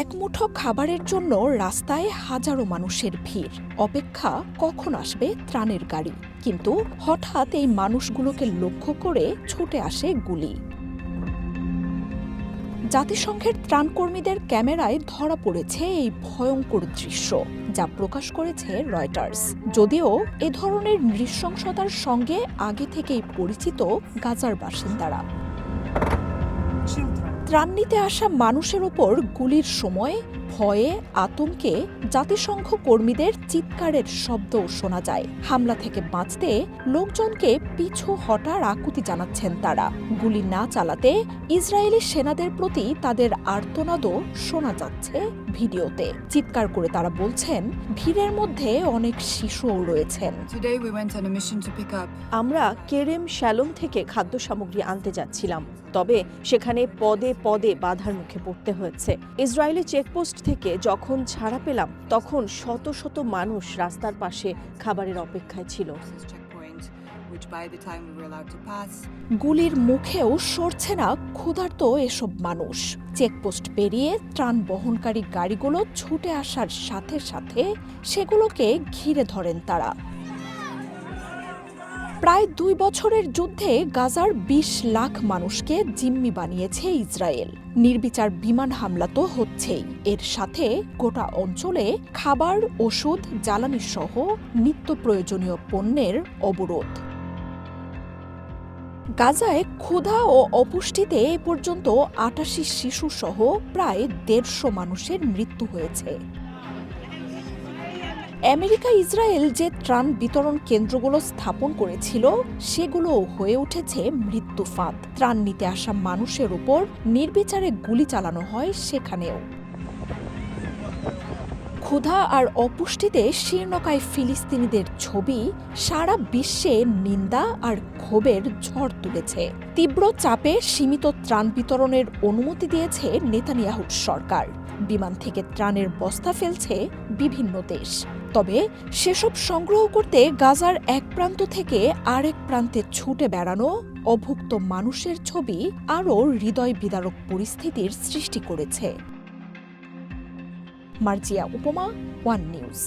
এক মুঠো খাবারের জন্য রাস্তায় হাজারো মানুষের ভিড়, অপেক্ষা কখন আসবে ত্রাণের গাড়ি। কিন্তু হঠাৎ এই মানুষগুলোকে লক্ষ্য করে ছুটে আসে গুলি। জাতিসংঘের ত্রাণকর্মীদের ক্যামেরায় ধরা পড়েছে এই ভয়ঙ্কর দৃশ্য, যা প্রকাশ করেছে রয়টার্স। যদিও এ ধরনের নৃশংসতার সঙ্গে আগে থেকেই পরিচিত গাজার বাসিন্দারা। ত্রাণ নিতে আসা মানুষের ওপর গুলির সময় ভয়ে আতঙ্কে জাতিসংঘ কর্মীদের চিৎকারের শব্দও শোনা যায়। হামলা থেকে বাঁচতে লোকজনকে পিছু হটার আকুতি জানাচ্ছেন তারা। গুলি না চালাতে ইসরায়েলি সেনাদের প্রতি তাদের আর্তনাদও শোনা যাচ্ছে ভিডিওতে। চিৎকার করে তারা বলছেন, ভিড়ের মধ্যে অনেক শিশুও রয়েছেন। আমরা কেরেম শ্যালোম থেকে খাদ্য সামগ্রী আনতে যাচ্ছিলাম, তবে সেখানে পদে পদে বাধার মুখে পড়তে হয়েছে। ইসরায়েলি চেকপোস্ট থেকে যখন ছাড়া পেলাম, তখন শত শত মানুষ রাস্তার পাশে খাবারের অপেক্ষায় ছিল। গুলির মুখেও সরছে না ক্ষুধার্ত এসব মানুষ। চেকপোস্ট পেরিয়ে ত্রাণ বহনকারী গাড়িগুলো ছুটে আসার সাথে সাথে সেগুলোকে ঘিরে ধরেন তারা। প্রায় 2 বছরের যুদ্ধে গাজার 20 লাখ মানুষকে জিম্মি বানিয়েছে ইসরায়েল। নির্বিচার বিমান হামলা তো হচ্ছেই, এর সাথে গোটা অঞ্চলে খাবার, ওষুধ, জ্বালানি সহ নিত্য প্রয়োজনীয় পণ্যের অবরোধ। গাজায় ক্ষুধা ও অপুষ্টিতে এ পর্যন্ত 88 শিশু সহ প্রায় 150 মানুষের মৃত্যু হয়েছে। আমেরিকা ইসরায়েল যে ত্রাণ বিতরণ কেন্দ্রগুলো স্থাপন করেছিল, সেগুলো হয়ে উঠেছে মৃত্যু ফাঁদ। ত্রাণ নিতে আসা মানুষের উপর নির্বিচারে গুলি চালানো হয় সেখানেও। ক্ষুধা আর অপুষ্টিতে শীর্ণকায় ফিলিস্তিনিদের ছবি সারা বিশ্বে নিন্দা আর ক্ষোভের ঝড় তুলেছে। তীব্র চাপে সীমিত ত্রাণ বিতরণের অনুমতি দিয়েছে নেতানিয়াহুর সরকার। বিমান থেকে ত্রাণের বস্তা ফেলছে বিভিন্ন দেশ। তবে সেসব সংগ্রহ করতে গাজার এক প্রান্ত থেকে আরেক প্রান্তে ছুটে বেড়ানো অভুক্ত মানুষের ছবি আরও হৃদয় বিদারক পরিস্থিতির সৃষ্টি করেছে। মার্জিয়া উপমা, ওয়ান নিউজ।